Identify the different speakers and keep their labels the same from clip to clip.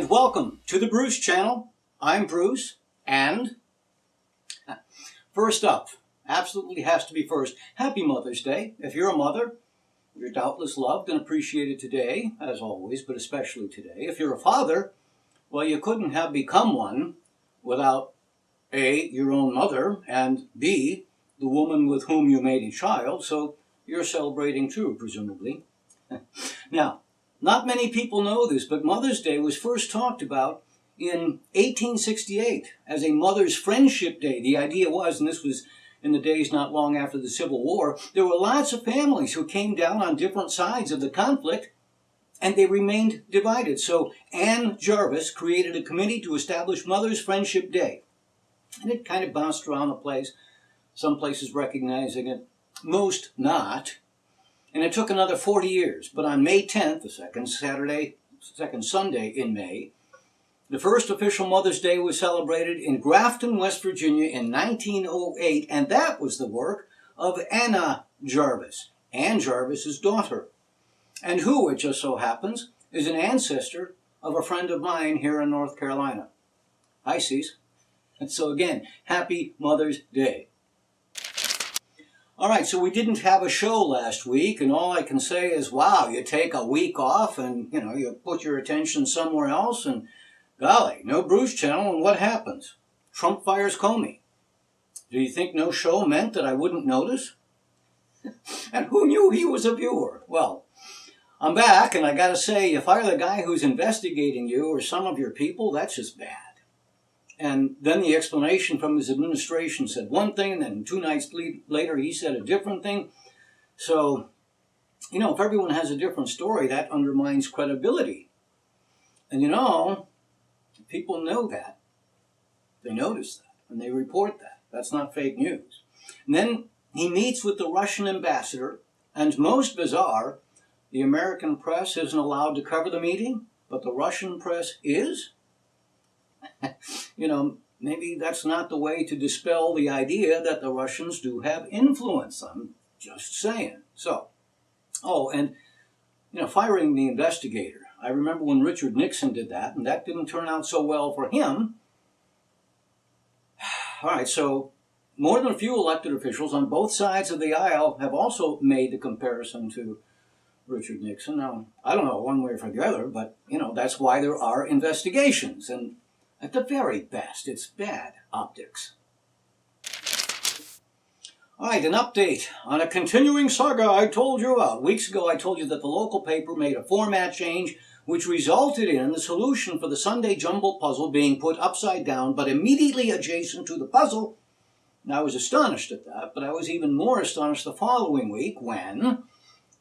Speaker 1: right, welcome to the Bruce channel. I'm Bruce, and first up, absolutely has to be first, Happy Mother's Day. If you're a mother, you're doubtless loved and appreciated today, as always, but especially today. If you're a father, well, you couldn't have become one without A, your own mother, and B, the woman with whom you made a child, so you're celebrating too, presumably. Now, not many people know this, but Mother's Day was first talked about in 1868 as a Mother's Friendship Day. The idea was, and this was in the days not long after the Civil War, there were lots of families who came down on different sides of the conflict, and they remained divided. So Anne Jarvis created a committee to establish Mother's Friendship Day. And it kind of bounced around the place, some places recognizing it, most not. And it took another 40 years. But on May 10th, the second Sunday in May, the first official Mother's Day was celebrated in Grafton, West Virginia in 1908, and that was the work of Anna Jarvis, Anne Jarvis's daughter, and who, it just so happens, is an ancestor of a friend of mine here in North Carolina. Hi, Cease. And so again, Happy Mother's Day. All right, so we didn't have a show last week, and all I can say is, wow, you take a week off and, you put your attention somewhere else, and golly, no Bruce channel, and what happens? Trump fires Comey. Do you think no show meant that I wouldn't notice? And who knew he was a viewer? Well, I'm back, and I gotta say, you fire the guy who's investigating you or some of your people, that's just bad. And then the explanation from his administration said one thing, and then 2 nights later he said a different thing. So, if everyone has a different story, that undermines credibility. And people know that. They notice that, and they report that. That's not fake news. And then he meets with the Russian ambassador, and most bizarre, the American press isn't allowed to cover the meeting, but the Russian press is. Maybe that's not the way to dispel the idea that the Russians do have influence. I'm just saying. So, firing the investigator. I remember when Richard Nixon did that, and that didn't turn out so well for him. All right, so more than a few elected officials on both sides of the aisle have also made the comparison to Richard Nixon. Now, I don't know one way or the other, but, that's why there are investigations. And at the very best, it's bad optics. All right, an update on a continuing saga I told you about. Weeks ago, I told you that the local paper made a format change, which resulted in the solution for the Sunday jumble puzzle being put upside down, but immediately adjacent to the puzzle. And I was astonished at that, but I was even more astonished the following week when,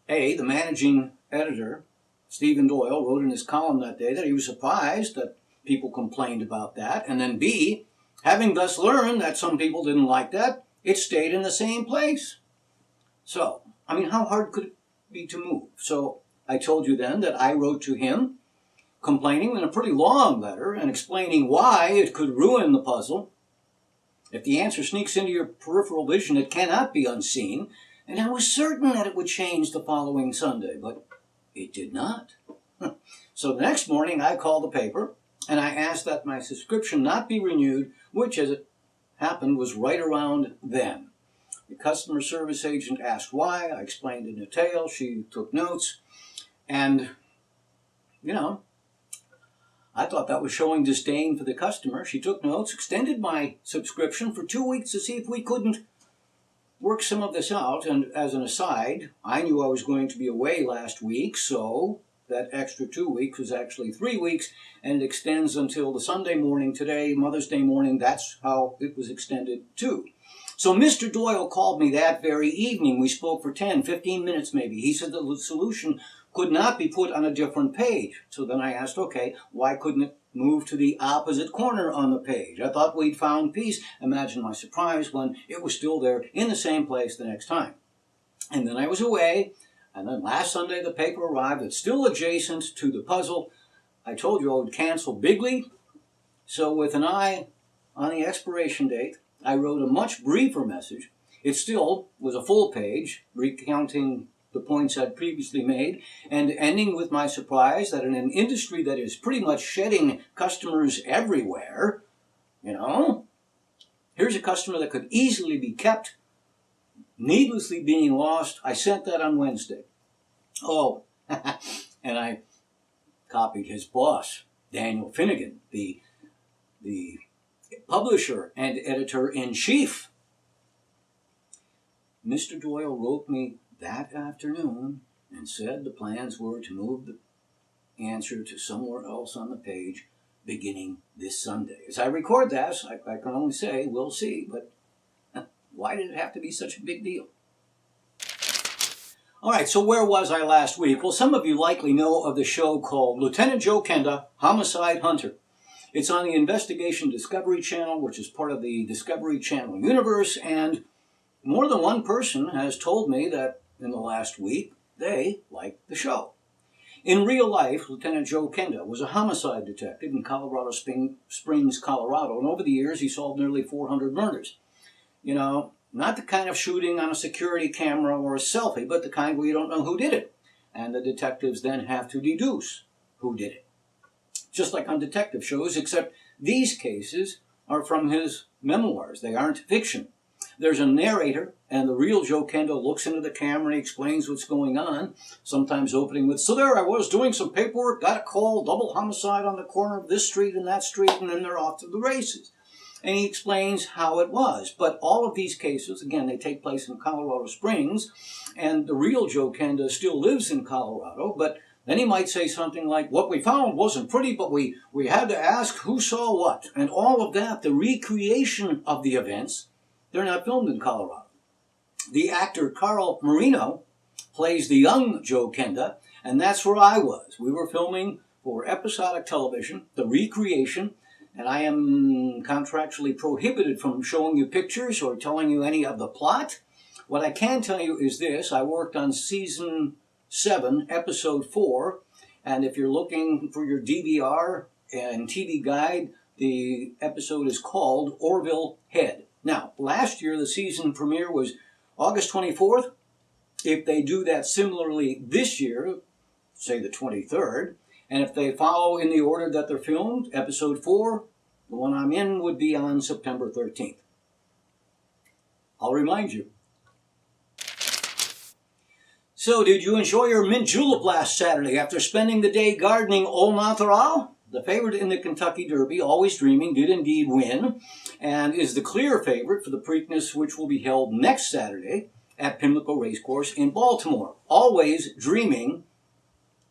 Speaker 1: the managing editor, Stephen Doyle, wrote in his column that day that he was surprised that people complained about that, and then B, having thus learned that some people didn't like that, it stayed in the same place. So, how hard could it be to move? So, I told you then that I wrote to him, complaining in a pretty long letter and explaining why it could ruin the puzzle. If the answer sneaks into your peripheral vision, it cannot be unseen, and I was certain that it would change the following Sunday, but it did not. So the next morning, I called the paper, and I asked that my subscription not be renewed, which, as it happened, was right around then. The customer service agent asked why. I explained in detail. She took notes. And, I thought that was showing disdain for the customer. She took notes, extended my subscription for 2 weeks to see if we couldn't work some of this out. And as an aside, I knew I was going to be away last week, so that extra 2 weeks was actually 3 weeks, and it extends until the Sunday morning today, Mother's Day morning. That's how it was extended too. So Mr. Doyle called me that very evening. We spoke for 10, 15 minutes maybe. He said the solution could not be put on a different page. So then I asked, okay, why couldn't it move to the opposite corner on the page? I thought we'd found peace. Imagine my surprise when it was still there in the same place the next time. And then I was away. And then last Sunday, the paper arrived. It's still adjacent to the puzzle. I told you I would cancel bigly. So with an eye on the expiration date, I wrote a much briefer message. It still was a full page, recounting the points I'd previously made, and ending with my surprise that in an industry that is pretty much shedding customers everywhere, here's a customer that could easily be kept, needlessly being lost. I sent that on Wednesday. Oh, and I copied his boss, Daniel Finnegan, the publisher and editor-in-chief. Mr. Doyle wrote me that afternoon and said the plans were to move the answer to somewhere else on the page beginning this Sunday. As I record this, I can only say we'll see, but why did it have to be such a big deal? All right, so where was I last week? Well, some of you likely know of the show called Lieutenant Joe Kenda, Homicide Hunter. It's on the Investigation Discovery Channel, which is part of the Discovery Channel universe, and more than one person has told me that in the last week they liked the show. In real life, Lieutenant Joe Kenda was a homicide detective in Colorado Springs, Colorado, and over the years he solved nearly 400 murders. Not the kind of shooting on a security camera or a selfie, but the kind where you don't know who did it. And the detectives then have to deduce who did it. Just like on detective shows, except these cases are from his memoirs. They aren't fiction. There's a narrator, and the real Joe Kenda looks into the camera and explains what's going on, sometimes opening with, "So there I was doing some paperwork, got a call, double homicide on the corner of this street and that street," and then they're off to the races. And he explains how it was. But all of these cases, again, they take place in Colorado Springs, and the real Joe Kenda still lives in Colorado, but then he might say something like, "What we found wasn't pretty, but we had to ask who saw what." And all of that, the recreation of the events, they're not filmed in Colorado. The actor Carl Marino plays the young Joe Kenda, and that's where I was. We were filming for episodic television, the recreation, and I am contractually prohibited from showing you pictures or telling you any of the plot. What I can tell you is this: I worked on season 7, episode 4, and if you're looking for your DVR and TV guide, the episode is called Orville Head. Now, last year the season premiere was August 24th. If they do that similarly this year, say the 23rd, and if they follow in the order that they're filmed, episode 4, the one I'm in, would be on September 13th. I'll remind you. So, did you enjoy your mint julep last Saturday after spending the day gardening au natural? The favorite in the Kentucky Derby, Always Dreaming, did indeed win, and is the clear favorite for the Preakness, which will be held next Saturday at Pimlico Racecourse in Baltimore. Always Dreaming,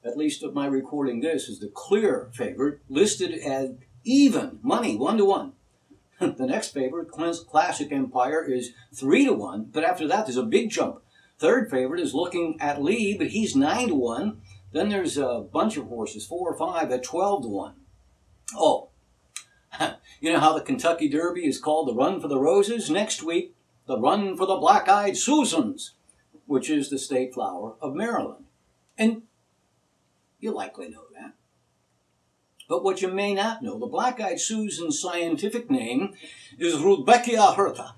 Speaker 1: at least of my recording this, is the clear favorite, listed as even money, 1-1. The next favorite, Classic Empire, is 3-1, but after that there's a big jump. Third favorite is Looking at Lee, but he's 9-1. Then there's a bunch of horses, 4 or 5 at 12-1. Oh, you know how the Kentucky Derby is called the Run for the Roses? Next week, the Run for the Black-Eyed Susans, which is the state flower of Maryland. And you likely know that. But what you may not know, the Black-Eyed Susan's scientific name is Rudbeckia hirta.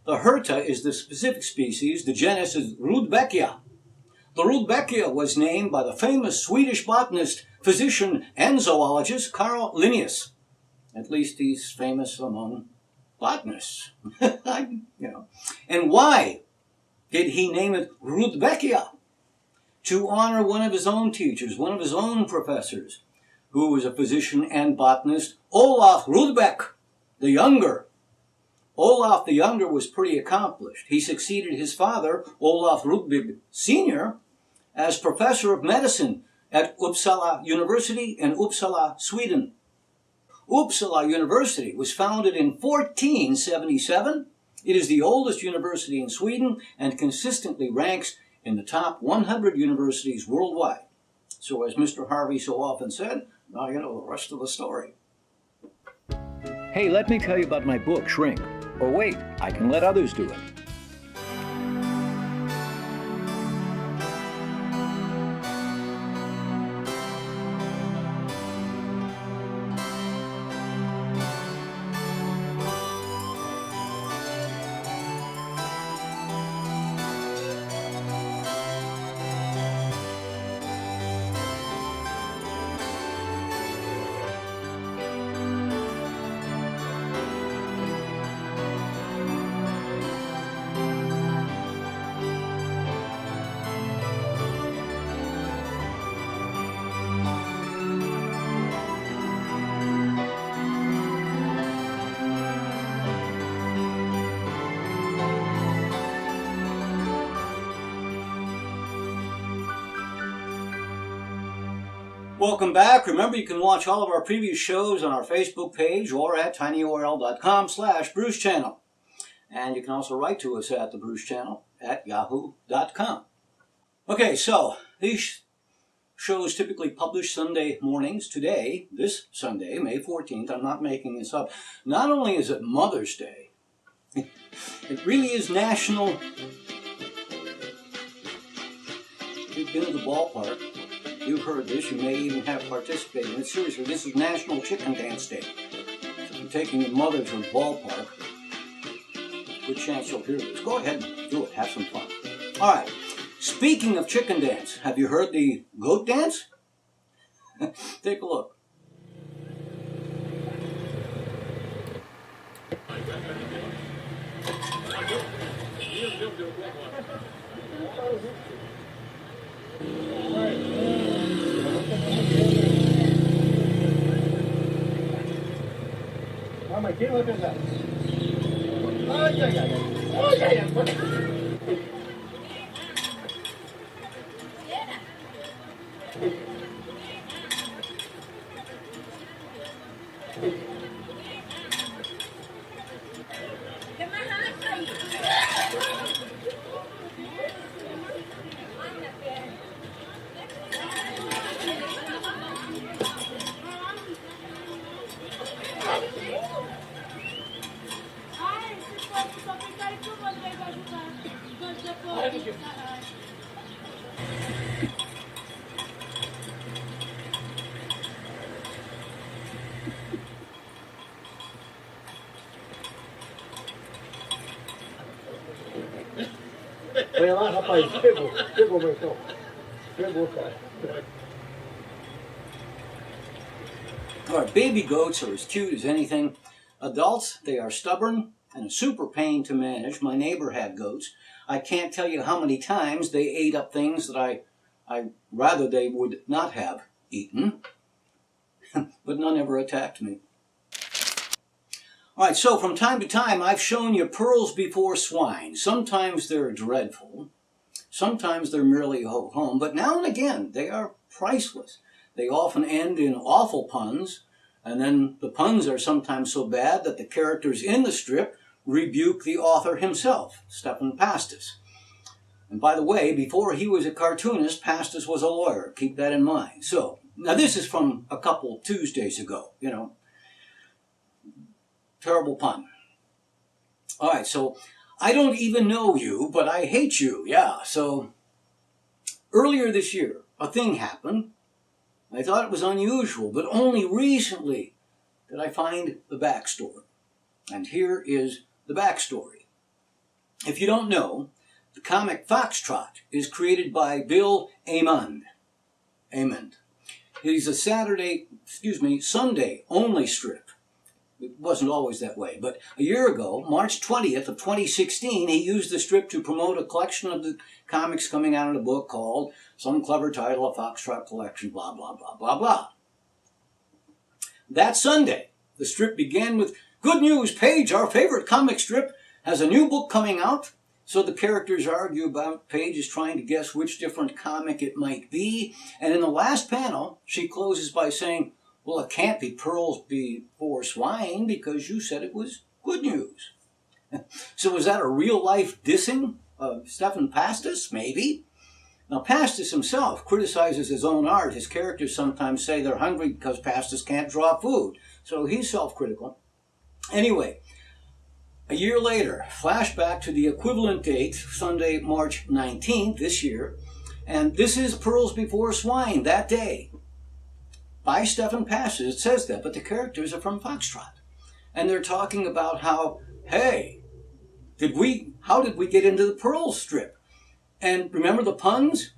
Speaker 1: The hirta is the specific species, the genus is Rudbeckia. The Rudbeckia was named by the famous Swedish botanist, physician, and zoologist Carl Linnaeus. At least he's famous among botanists. And why did he name it Rudbeckia? To honor one of his own teachers, one of his own professors, who was a physician and botanist, Olaf Rudbeck the Younger. Olaf the Younger was pretty accomplished. He succeeded his father, Olaf Rudbeck Sr., as professor of medicine at Uppsala University in Uppsala, Sweden. Uppsala University was founded in 1477. It is the oldest university in Sweden and consistently ranks in the top 100 universities worldwide. So as Mr. Harvey so often said, now you know the rest of the story. Hey, let me tell you about my book, Shrink. Or wait, I can let others do it. Welcome back. Remember, you can watch all of our previous shows on our Facebook page or at tinyurl.com/Bruce Channel. And you can also write to us at the Bruce Channel at yahoo.com. Okay, so these shows typically publish Sunday mornings. Today, this Sunday, May 14th, I'm not making this up, not only is it Mother's Day, it really is National... If you've been to the ballpark, you've heard this, you may even have participated in it. Seriously, this is National Chicken Dance Day. So if you're taking your mother to the ballpark, good chance you'll hear this. Go ahead and do it. Have some fun. All right. Speaking of chicken dance, have you heard the goat dance? Take a look.
Speaker 2: Mamá, ¿quién va a pensar? Ay, ay, ay, ay, ay, ay. Olha lá, rapaz, pegou, meu irmão. Pegou, cara.
Speaker 1: All right, baby goats are as cute as anything. Adults, they are stubborn and a super pain to manage. My neighbor had goats. I can't tell you how many times they ate up things that I rather they would not have eaten. But none ever attacked me. All right, so from time to time, I've shown you pearls before swine. Sometimes they're dreadful. Sometimes they're merely ho-hum. But now and again, they are priceless. They often end in awful puns. And then the puns are sometimes so bad that the characters in the strip rebuke the author himself, Stephan Pastis. And by the way, before he was a cartoonist, Pastis was a lawyer. Keep that in mind. So, now this is from a couple Tuesdays ago, you know. Terrible pun. All right, so I don't even know you, but I hate you. Yeah, so earlier this year, a thing happened. I thought it was unusual, but only recently did I find the backstory. And here is the backstory. If you don't know, the comic Foxtrot is created by Bill Amond. He's a Sunday only strip. It wasn't always that way, but a year ago, March 20th of 2016, he used the strip to promote a collection of the comics coming out in a book called some clever title, A Foxtrot Collection, blah, blah, blah, blah, blah. That Sunday, the strip began with, "Good news, Paige, our favorite comic strip, has a new book coming out." So the characters argue about Paige is trying to guess which different comic it might be. And in the last panel, she closes by saying, "Well, it can't be pearls before swine because you said it was good news." So was that a real-life dissing of Stephan Pastis? Maybe. Now, Pastis himself criticizes his own art. His characters sometimes say they're hungry because Pastis can't draw food. So he's self-critical. Anyway, a year later, flashback to the equivalent date, Sunday, March 19th this year. And this is Pearls Before Swine, that day. By Stephan Pastis, it says that, but the characters are from Foxtrot. And they're talking about how, hey, how did we get into the Pearls strip? And remember the puns?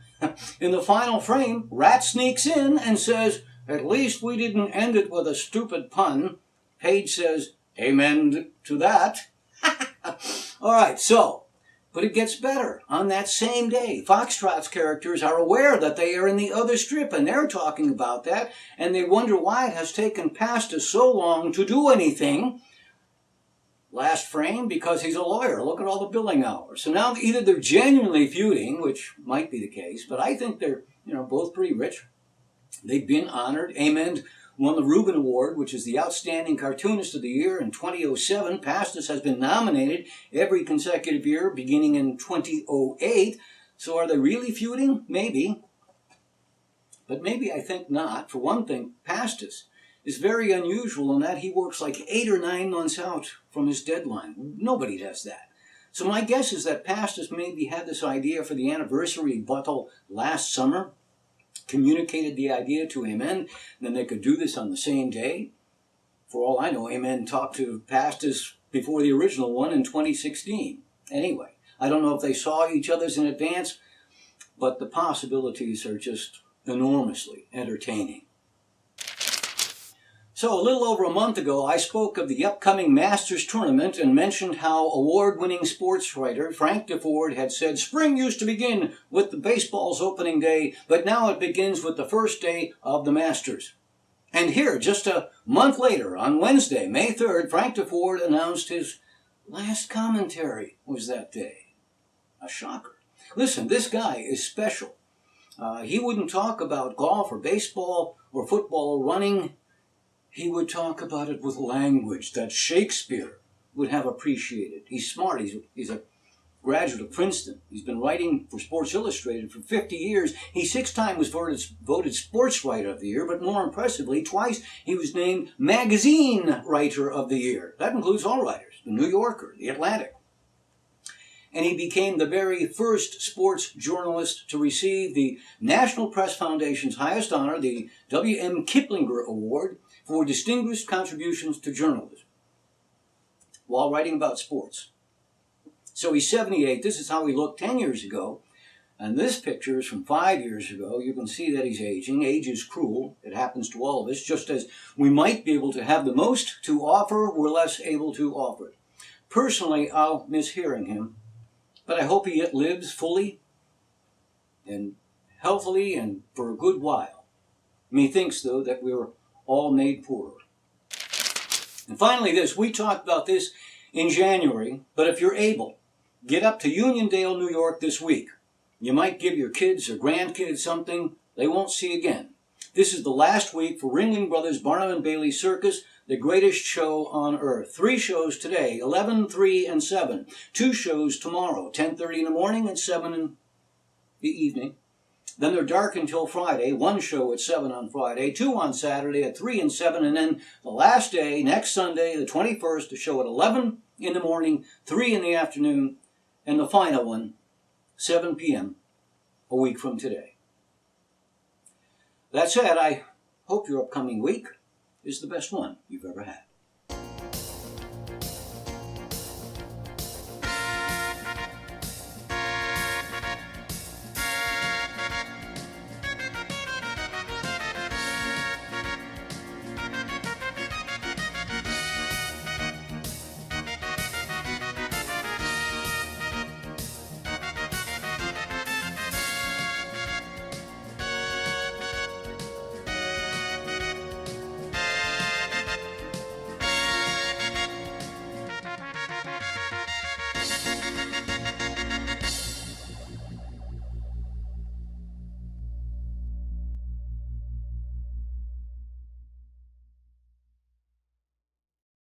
Speaker 1: In the final frame, Rat sneaks in and says, "At least we didn't end it with a stupid pun." Paige says, "Amen to that." All right, so, but it gets better. On that same day, Foxtrot's characters are aware that they are in the other strip, and they're talking about that, and they wonder why it has taken Pastis so long to do anything. Last frame, because he's a lawyer. Look at all the billing hours. So now either they're genuinely feuding, which might be the case, but I think they're, both pretty rich. They've been honored. Amen won the Reuben Award, which is the Outstanding Cartoonist of the Year in 2007. Pastis has been nominated every consecutive year, beginning in 2008. So are they really feuding? Maybe. But maybe I think not. For one thing, Pastis is very unusual in that he works like 8 or 9 months out from his deadline. Nobody does that. So my guess is that Pastis maybe had this idea for the anniversary battle last summer, communicated the idea to Amen, and then they could do this on the same day. For all I know, Amen talked to Pastis before the original one in 2016. Anyway, I don't know if they saw each other's in advance, but the possibilities are just enormously entertaining. So a little over a month ago, I spoke of the upcoming Masters tournament and mentioned how award-winning sports writer Frank DeFord had said spring used to begin with the baseball's opening day, but now it begins with the first day of the Masters. And here, just a month later, on Wednesday, May 3rd, Frank DeFord announced his last commentary was that day. A shocker. Listen, this guy is special. He wouldn't talk about golf or baseball or football or running. He would talk about it with language that Shakespeare would have appreciated. He's smart. He's a graduate of Princeton. He's been writing for Sports Illustrated for 50 years. He 6 times was voted Sports Writer of the Year, but more impressively, twice he was named Magazine Writer of the Year. That includes all writers, the New Yorker, the Atlantic. And he became the very first sports journalist to receive the National Press Foundation's highest honor, the W.M. Kiplinger Award, for distinguished contributions to journalism while writing about sports. So he's 78. This is how he looked 10 years ago. And this picture is from 5 years ago. You can see that he's aging. Age is cruel. It happens to all of us. Just as we might be able to have the most to offer, we're less able to offer it. Personally, I'll miss hearing him. But I hope he yet lives fully and healthily and for a good while. Methinks, though, that we're all made poorer. And finally this, we talked about this in January, but if you're able, get up to Uniondale, New York this week. You might give your kids or grandkids something they won't see again. This is the last week for Ringling Brothers Barnum and Bailey Circus, the greatest show on earth. 3 shows today, 11, 3, and 7. 2 shows tomorrow, 10:30 in the morning and 7 in the evening. Then they're dark until Friday, 1 show at 7 on Friday, 2 on Saturday at 3 and 7, and then the last day, next Sunday, the 21st, a show at 11 in the morning, 3 in the afternoon, and the final one, 7 p.m., a week from today. That said, I hope your upcoming week is the best one you've ever had.